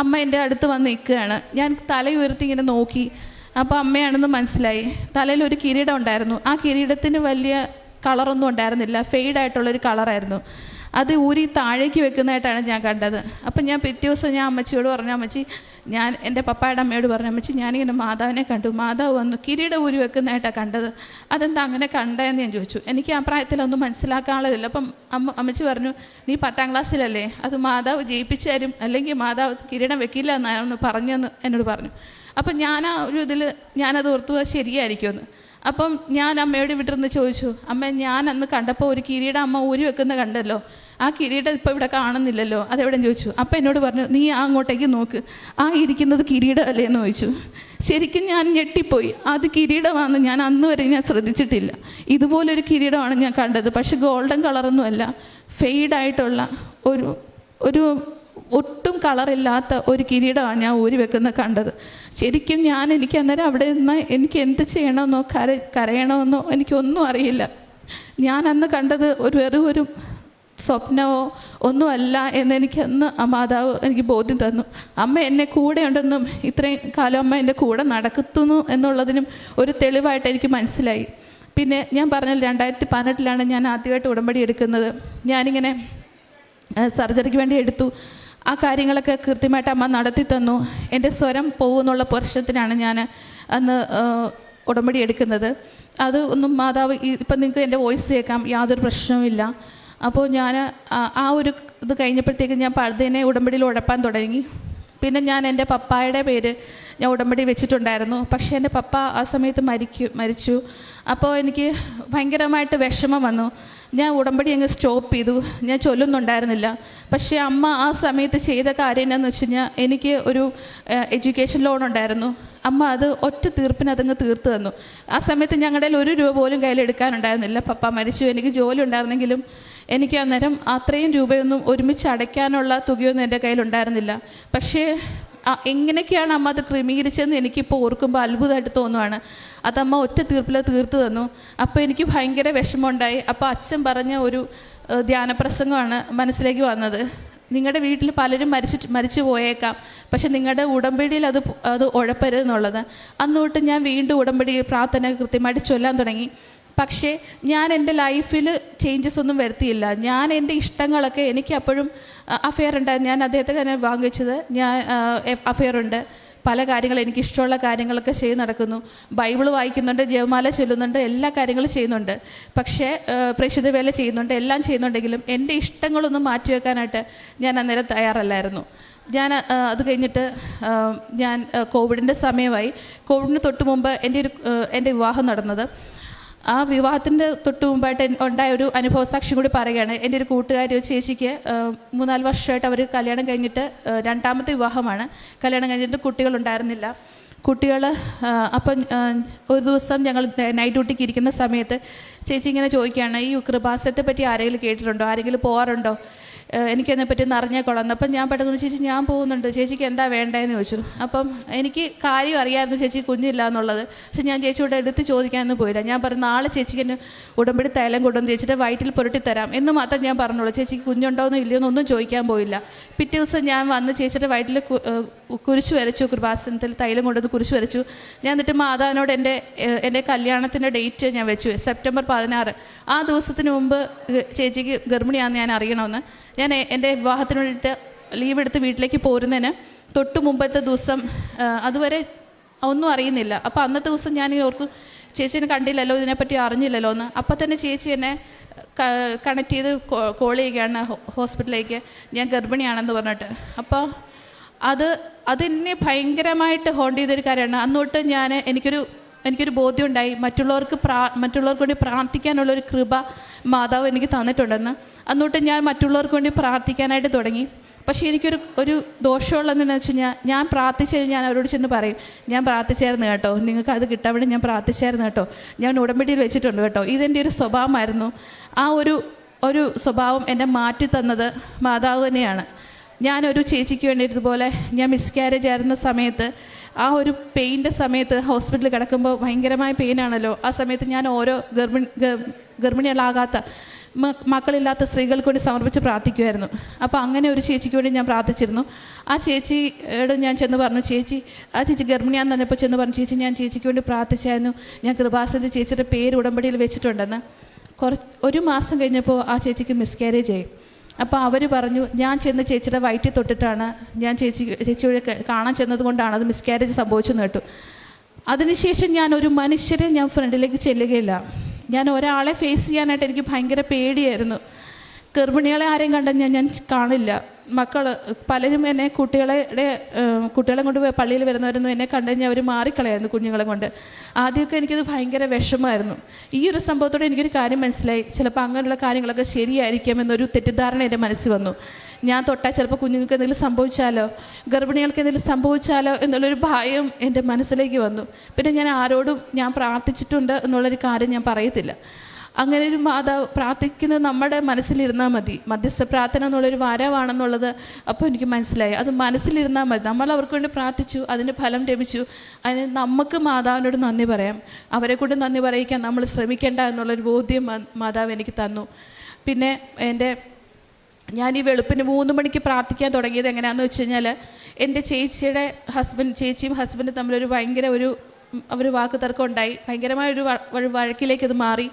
അമ്മ എൻ്റെ അടുത്ത് വന്ന് നിൽക്കുകയാണ്. ഞാൻ തല ഉയർത്തി ഇങ്ങനെ നോക്കി. അപ്പോൾ അമ്മയാണെന്ന് മനസ്സിലായി. തലയിൽ ഒരു കിരീടം ഉണ്ടായിരുന്നു. ആ കിരീടത്തിന് വലിയ കളറൊന്നും ഉണ്ടായിരുന്നില്ല, ഫെയ്ഡായിട്ടുള്ളൊരു കളറായിരുന്നു. അത് ഊരി താഴേക്ക് വെക്കുന്നതായിട്ടാണ് ഞാൻ കണ്ടത്. അപ്പം ഞാൻ പിറ്റേ ദിവസം ഞാൻ അമ്മച്ചിയോട് പറഞ്ഞു, അമ്മച്ചി ഞാൻ എൻ്റെ പപ്പായുടെ അമ്മയോട് പറഞ്ഞു, അമ്മച്ചി ഞാനിങ്ങനെ മാതാവിനെ കണ്ടു, മാതാവ് വന്നു കിരീടം ഊരി വെക്കുന്നതായിട്ടാണ് കണ്ടത്, അതെന്താ അങ്ങനെ കണ്ടതെന്ന് ഞാൻ ചോദിച്ചു. എനിക്ക് ആ പ്രായത്തിലൊന്നും മനസ്സിലാക്കാനുള്ളതില്ല. അപ്പം അമ്മച്ചി പറഞ്ഞു, നീ 10ാം ക്ലാസ്സിലല്ലേ, അത് മാതാവ് ജയിപ്പിച്ചു തരും, അല്ലെങ്കിൽ മാതാവ് കിരീടം വെക്കില്ല എന്നാണ് പറഞ്ഞെന്ന് എന്നോട് പറഞ്ഞു. അപ്പം ഞാൻ ആ ഒരു ഇതിൽ ഞാനത് ഓർത്തു, അത് ശരിയായിരിക്കുമെന്ന്. അപ്പം ഞാൻ അമ്മയോട് വിട്ടിരുന്ന് ചോദിച്ചു, അമ്മ ഞാൻ അന്ന് കണ്ടപ്പോൾ ഒരു കിരീടം അമ്മ ഊരി വെക്കുന്ന കണ്ടല്ലോ, ആ കിരീടം ഇപ്പോൾ ഇവിടെ കാണുന്നില്ലല്ലോ, അതെവിടെയും ചോദിച്ചു. അപ്പം എന്നോട് പറഞ്ഞു, നീ അങ്ങോട്ടേക്ക് നോക്ക്, ആ ഇരിക്കുന്നത് കിരീടം അല്ലേ എന്ന് ചോദിച്ചു. ശരിക്കും ഞാൻ ഞെട്ടിപ്പോയി. അത് കിരീടമാണെന്ന് ഞാൻ അന്ന് വരെ ഞാൻ ശ്രദ്ധിച്ചിട്ടില്ല. ഇതുപോലൊരു കിരീടമാണ് ഞാൻ കണ്ടത്. പക്ഷെ ഗോൾഡൻ കളറൊന്നുമല്ല, ഫെയ്ഡായിട്ടുള്ള ഒരു ഒട്ടും കളറില്ലാത്ത ഒരു കിരീടമാണ് ഞാൻ ഊരി വെക്കുന്ന കണ്ടത്. ശരിക്കും എനിക്ക് അന്നേരം അവിടെ നിന്ന് എനിക്ക് എന്ത് ചെയ്യണമെന്നോ കരയണമെന്നോ എനിക്കൊന്നും അറിയില്ല. ഞാൻ അന്ന് കണ്ടത് വെറും ഒരു സ്വപ്നമോ ഒന്നുമല്ല എന്നെനിക്ക് അന്ന് ആ മാതാവ് എനിക്ക് ബോധ്യം തന്നു. അമ്മ എന്നെ കൂടെ ഉണ്ടെന്നും ഇത്രയും കാലം അമ്മ എൻ്റെ കൂടെ നടക്കുന്നു എന്നുള്ളതിനും ഒരു തെളിവായിട്ട് എനിക്ക് മനസ്സിലായി. പിന്നെ ഞാൻ പറഞ്ഞാൽ 2018 ഞാൻ ആദ്യമായിട്ട് ഉടമ്പടി എടുക്കുന്നത്. ഞാനിങ്ങനെ സർജറിക്ക് വേണ്ടി എടുത്തു. ആ കാര്യങ്ങളൊക്കെ കൃത്യമായിട്ട് അമ്മ നടത്തി തന്നു. എൻ്റെ സ്വരം പോകുന്നുള്ള പ്രശ്നത്തിനാണ് ഞാൻ അന്ന് ഉടമ്പടി എടുക്കുന്നത്. അത് ഒന്നും മാതാവ് ഇപ്പം നിങ്ങൾക്ക് എൻ്റെ വോയിസ് കേൾക്കാം, യാതൊരു പ്രശ്നവുമില്ല. അപ്പോൾ ഞാൻ ആ ഒരു ഇത് കഴിഞ്ഞപ്പോഴത്തേക്ക് ഞാൻ പഴുതേനെ ഉടമ്പടിയിൽ ഉഴപ്പാൻ തുടങ്ങി. പിന്നെ ഞാൻ എൻ്റെ പപ്പായുടെ പേര് ഞാൻ ഉടമ്പടി വെച്ചിട്ടുണ്ടായിരുന്നു. പക്ഷേ എൻ്റെ പപ്പ ആ സമയത്ത് മരിച്ചു. അപ്പോൾ എനിക്ക് ഭയങ്കരമായിട്ട് വിഷമം വന്നു. ഞാൻ ഉടമ്പടി അങ്ങ് സ്റ്റോപ്പ് ചെയ്തു. ഞാൻ ചൊല്ലുന്നുണ്ടായിരുന്നില്ല. പക്ഷേ അമ്മ ആ സമയത്ത് ചെയ്ത കാര്യം എന്താണെന്ന് വെച്ച് കഴിഞ്ഞാൽ, എനിക്ക് ഒരു എഡ്യൂക്കേഷൻ ലോൺ ഉണ്ടായിരുന്നു. അമ്മ അത് ഒറ്റ തീർപ്പിന് അതങ്ങ് തീർത്ത് തന്നു. ആ സമയത്ത് ഞങ്ങളുടെ ഒരു രൂപ പോലും കയ്യിൽ എടുക്കാനുണ്ടായിരുന്നില്ല. പപ്പ മരിച്ചു. എനിക്ക് ജോലി ഉണ്ടായിരുന്നെങ്കിലും എനിക്ക് അന്നേരം അത്രയും രൂപയൊന്നും ഒരുമിച്ച് അടയ്ക്കാനുള്ള തുകയൊന്നും എൻ്റെ കയ്യിലുണ്ടായിരുന്നില്ല. പക്ഷേ എങ്ങനെയൊക്കെയാണ് അമ്മ അത് ക്രമീകരിച്ചതെന്ന് എനിക്കിപ്പോൾ ഓർക്കുമ്പോൾ അത്ഭുതമായിട്ട് തോന്നുവാണ്. അതമ്മ ഒറ്റ തീർപ്പിൽ തീർത്ത് തന്നു. അപ്പോൾ എനിക്ക് ഭയങ്കര വിഷമമുണ്ടായി. അപ്പോൾ അച്ഛൻ പറഞ്ഞ ഒരു ധ്യാനപ്രസംഗമാണ് മനസ്സിലേക്ക് വന്നത്. നിങ്ങളുടെ വീട്ടിൽ പലരും മരിച്ചു പോയേക്കാം, പക്ഷെ നിങ്ങളുടെ ഉടമ്പടിയിൽ അത് ഉഴപ്പരുതെന്നുള്ളത്. അന്ന് തൊട്ട് ഞാൻ വീണ്ടും ഉടമ്പടി പ്രാർത്ഥന കൃത്യമായിട്ട് ചൊല്ലാൻ തുടങ്ങി. പക്ഷേ ഞാൻ എൻ്റെ ലൈഫിൽ ചേഞ്ചസ് ഒന്നും വരുത്തിയില്ല. ഞാൻ എൻ്റെ ഇഷ്ടങ്ങളൊക്കെ, എനിക്ക് അപ്പോഴും അഫെയർ ഉണ്ടായിരുന്നു. ഞാൻ അദ്ദേഹത്തെ തന്നെ വാങ്ങിച്ചത്. ഞാൻ അഫെയറുണ്ട്, പല കാര്യങ്ങൾ എനിക്കിഷ്ടമുള്ള കാര്യങ്ങളൊക്കെ ചെയ്ത് നടക്കുന്നു. ബൈബിൾ വായിക്കുന്നുണ്ട്, ജപമാല ചൊല്ലുന്നുണ്ട്, എല്ലാ കാര്യങ്ങളും ചെയ്യുന്നുണ്ട്. പക്ഷേ പ്രേക്ഷിത വേല ചെയ്യുന്നുണ്ട്, എല്ലാം ചെയ്യുന്നുണ്ടെങ്കിലും എൻ്റെ ഇഷ്ടങ്ങളൊന്നും മാറ്റിവെക്കാനായിട്ട് ഞാൻ അന്നേരം തയ്യാറല്ലായിരുന്നു. ഞാൻ അത് കഴിഞ്ഞിട്ട് ഞാൻ കോവിഡിൻ്റെ സമയമായി. കോവിഡിന് തൊട്ട് മുമ്പ് എൻ്റെ വിവാഹം നടന്നത്. ആ വിവാഹത്തിൻ്റെ തൊട്ട് മുമ്പായിട്ട് ഉണ്ടായ ഒരു അനുഭവസാക്ഷി കൂടി പറയുകയാണ്. എൻ്റെ ഒരു കൂട്ടുകാരി, ഒരു ചേച്ചിക്ക് 3-4 വർഷമായിട്ട് അവർ കല്യാണം കഴിഞ്ഞിട്ട്, രണ്ടാമത്തെ വിവാഹമാണ്. കല്യാണം കഴിഞ്ഞിട്ട് കുട്ടികളുണ്ടായിരുന്നില്ല. അപ്പം ഒരു ദിവസം ഞങ്ങൾ നൈറ്റ് ഡ്യൂട്ടിക്ക് ഇരിക്കുന്ന സമയത്ത് ചേച്ചി ഇങ്ങനെ ചോദിക്കുകയാണ്, ഈ കൃപാസനത്തെ പറ്റി ആരെങ്കിലും കേട്ടിട്ടുണ്ടോ, ആരെങ്കിലും പോകാറുണ്ടോ, എനിക്കതിനെപ്പറ്റി ഒന്ന് അറിഞ്ഞാൽ കൊള്ളാം. അപ്പം ഞാൻ പെട്ടെന്ന് ചേച്ചി ഞാൻ പോകുന്നുണ്ട്, ചേച്ചിക്ക് എന്താ വേണ്ടതെന്ന് ചോദിച്ചു. അപ്പം എനിക്ക് കാര്യം അറിയാമായിരുന്നു ചേച്ചി കുഞ്ഞില്ല എന്നുള്ളത്. പക്ഷെ ഞാൻ ചേച്ചിയോട് എടുത്ത് ചോദിക്കാനൊന്നും പോയില്ല. ഞാൻ പറഞ്ഞു, നാളെ ചേച്ചിക്ക് എന്നെ ഉടമ്പടി തൈലം കൊണ്ടുവന്ന് ചേച്ചിയുടെ വയറ്റിൽ പുരട്ടിത്തരാം എന്ന് മാത്രം ഞാൻ പറഞ്ഞോളൂ. ചേച്ചിക്ക് കുഞ്ഞുണ്ടോയെന്നോ ഇല്ലയോന്നൊന്നും ചോദിക്കാൻ പോയില്ല. പിറ്റേ ദിവസം ഞാൻ വന്ന് ചേച്ചിയുടെ വയറ്റിൽ കുരിശ് വരച്ചു. കൃപാസനത്തിൽ തൈലം കൊണ്ടുവന്ന് കുരിശ് വരച്ചു. ഞാൻ എന്നിട്ട് മാതാവിനോട് എൻ്റെ കല്യാണത്തിൻ്റെ ഡേറ്റ് ഞാൻ വെച്ചു, സെപ്റ്റംബർ 16. ആ ദിവസത്തിന് മുമ്പ് ചേച്ചിക്ക് ഗർഭിണിയാണെന്ന് ഞാൻ അറിയണമെന്ന്. ഞാൻ എൻ്റെ വിവാഹത്തിന് വേണ്ടിയിട്ട് ലീവ് എടുത്ത് വീട്ടിലേക്ക് പോരുന്നതിന് തൊട്ട് മുമ്പത്തെ ദിവസം, അതുവരെ ഒന്നും അറിയുന്നില്ല. അപ്പോൾ അന്നത്തെ ദിവസം ഞാൻ ഓർത്തു, ചേച്ചീനെ കണ്ടില്ലല്ലോ, ഇതിനെപ്പറ്റി അറിഞ്ഞില്ലല്ലോ എന്ന്. അപ്പം തന്നെ ചേച്ചി എന്നെ കണക്ട് ചെയ്ത് കോൾ ചെയ്യുകയാണ് ഹോസ്പിറ്റലിലേക്ക്, ഞാൻ ഗർഭിണിയാണെന്ന് പറഞ്ഞിട്ട്. അപ്പോൾ അതെന്നെ ഭയങ്കരമായിട്ട് ഹോണ്ട് ചെയ്തൊരു കാര്യമാണ്. അന്നോട്ട് എനിക്കൊരു ബോധ്യം ഉണ്ടായി, മറ്റുള്ളവർക്ക് വേണ്ടി പ്രാർത്ഥിക്കാനുള്ളൊരു കൃപ മാതാവ് എനിക്ക് തന്നിട്ടുണ്ടെന്ന്. അന്നോട്ട് ഞാൻ മറ്റുള്ളവർക്ക് വേണ്ടി പ്രാർത്ഥിക്കാനായിട്ട് തുടങ്ങി. പക്ഷേ എനിക്കൊരു ദോഷമുള്ളതെന്ന് വെച്ച് കഴിഞ്ഞാൽ, ഞാൻ പ്രാർത്ഥിച്ചു കഴിഞ്ഞാൽ ഞാൻ അവരോട് ചെന്ന് പറയും, ഞാൻ പ്രാർത്ഥിച്ചായിരുന്നു കേട്ടോ, നിങ്ങൾക്ക് അത് കിട്ടാൻ വേണ്ടി ഞാൻ പ്രാർത്ഥിച്ചായിരുന്നു കേട്ടോ, ഞാൻ ഉടമ്പടിയിൽ വെച്ചിട്ടുണ്ട് കേട്ടോ. ഇതെൻ്റെ ഒരു സ്വഭാവമായിരുന്നു. ആ ഒരു സ്വഭാവം എന്നെ മാറ്റി തന്നത് മാതാവ് തന്നെയാണ്. ഞാനൊരു ചേച്ചിക്ക് വേണ്ടി ഇതുപോലെ ഞാൻ മിസ്കാരേജ് ആയിരുന്ന സമയത്ത്, ആ ഒരു പെയിൻ്റെ സമയത്ത് ഹോസ്പിറ്റലിൽ കിടക്കുമ്പോൾ ഭയങ്കരമായ പെയിനാണല്ലോ. ആ സമയത്ത് ഞാൻ ഓരോ ഗർഭിണികളാകാത്ത മക്കളില്ലാത്ത സ്ത്രീകൾക്ക് വേണ്ടി സമർപ്പിച്ച് പ്രാർത്ഥിക്കുമായിരുന്നു. അപ്പോൾ അങ്ങനെ ഒരു ചേച്ചിക്ക് വേണ്ടി ഞാൻ പ്രാർത്ഥിച്ചിരുന്നു. ആ ചേച്ചിയോട് ഞാൻ ചെന്ന് പറഞ്ഞു, ആ ചേച്ചി ഗർഭിണിയാന്ന് പറഞ്ഞപ്പോൾ ചെന്ന് പറഞ്ഞു, ചേച്ചി ഞാൻ ചേച്ചിക്ക് വേണ്ടി പ്രാർത്ഥിച്ചായിരുന്നു, ഞാൻ കൃപാസനത്തിൽ ചേച്ചിയുടെ പേര് ഉടമ്പടിയിൽ വെച്ചിട്ടുണ്ടെന്ന്. ഒരു മാസം കഴിഞ്ഞപ്പോൾ ആ ചേച്ചിക്ക് മിസ്കാരേജ് ആയി. അപ്പോൾ അവർ പറഞ്ഞു, ഞാൻ ചെന്ന് ചേച്ചിയുടെ വയറ്റിൽ തൊട്ടിട്ടാണ്, ഞാൻ ചേച്ചിയോട് കാണാൻ ചെന്നത് കൊണ്ടാണ് അത് മിസ്കാരേജ് സംഭവിച്ചെന്ന് കേട്ടു. അതിനുശേഷം ഞാൻ ഒരു മനുഷ്യരെ ഞാൻ ഫ്രണ്ടിലേക്ക് ചെല്ലുകയില്ല. ഞാൻ ഒരാളെ ഫേസ് ചെയ്യാനായിട്ട് എനിക്ക് ഭയങ്കര പേടിയായിരുന്നു. ഗർഭിണികളെ ആരെയും കണ്ടാൽ ഞാൻ കാണില്ല. പലരും എന്നെ കുട്ടികളെ കൊണ്ട് പള്ളിയിൽ വരുന്നവരൊന്നും എന്നെ കണ്ടു കഴിഞ്ഞാൽ അവർ മാറിക്കളയായിരുന്നു കുഞ്ഞുങ്ങളെ കൊണ്ട്. ആദ്യമൊക്കെ എനിക്കത് ഭയങ്കര വിഷമമായിരുന്നു. ഈ ഒരു സംഭവത്തോടെ എനിക്കൊരു കാര്യം മനസ്സിലായി, ചിലപ്പോൾ അങ്ങനെയുള്ള കാര്യങ്ങളൊക്കെ ശരിയായിരിക്കാം എന്നൊരു തെറ്റിദ്ധാരണ എൻ്റെ മനസ്സിൽ വന്നു. ഞാൻ തൊട്ടാൽ ചിലപ്പോൾ കുഞ്ഞുങ്ങൾക്ക് എന്തെങ്കിലും സംഭവിച്ചാലോ, ഗർഭിണികൾക്ക് എന്തെങ്കിലും സംഭവിച്ചാലോ എന്നുള്ളൊരു ഭയം എൻ്റെ മനസ്സിലേക്ക് വന്നു. പിന്നെ ഞാൻ ആരോടും ഞാൻ പ്രാർത്ഥിച്ചിട്ടുണ്ട് എന്നുള്ളൊരു കാര്യം ഞാൻ പറയത്തില്ല. അങ്ങനെ ഒരു മാതാവ് പ്രാർത്ഥിക്കുന്നത് നമ്മുടെ മനസ്സിലിരുന്നാൽ മതി. മധ്യസ്ഥ പ്രാർത്ഥന എന്നുള്ളൊരു വരവാണെന്നുള്ളത് അപ്പോൾ എനിക്ക് മനസ്സിലായി. അത് മനസ്സിലിരുന്നാൽ മതി. നമ്മൾ അവർക്ക് വേണ്ടി പ്രാർത്ഥിച്ചു, അതിന് ഫലം ലഭിച്ചു. അതിന് നമുക്ക് മാതാവിനോട് നന്ദി പറയാം. അവരെ കൊണ്ട് നന്ദി പറയിക്കാൻ നമ്മൾ ശ്രമിക്കേണ്ട എന്നുള്ളൊരു ബോധ്യം മാതാവ് എനിക്ക് തന്നു. പിന്നെ ഞാൻ ഈ വെളുപ്പിന് 3 മണിക്ക് പ്രാർത്ഥിക്കാൻ തുടങ്ങിയത് എങ്ങനെയാണെന്ന് വെച്ച് കഴിഞ്ഞാൽ, എൻ്റെ ചേച്ചിയും ഹസ്ബൻഡും തമ്മിലൊരു അവർ വാക്ക് തർക്കം ഉണ്ടായി. ഭയങ്കരമായൊരു വഴക്കിലേക്ക് അത് മാറി.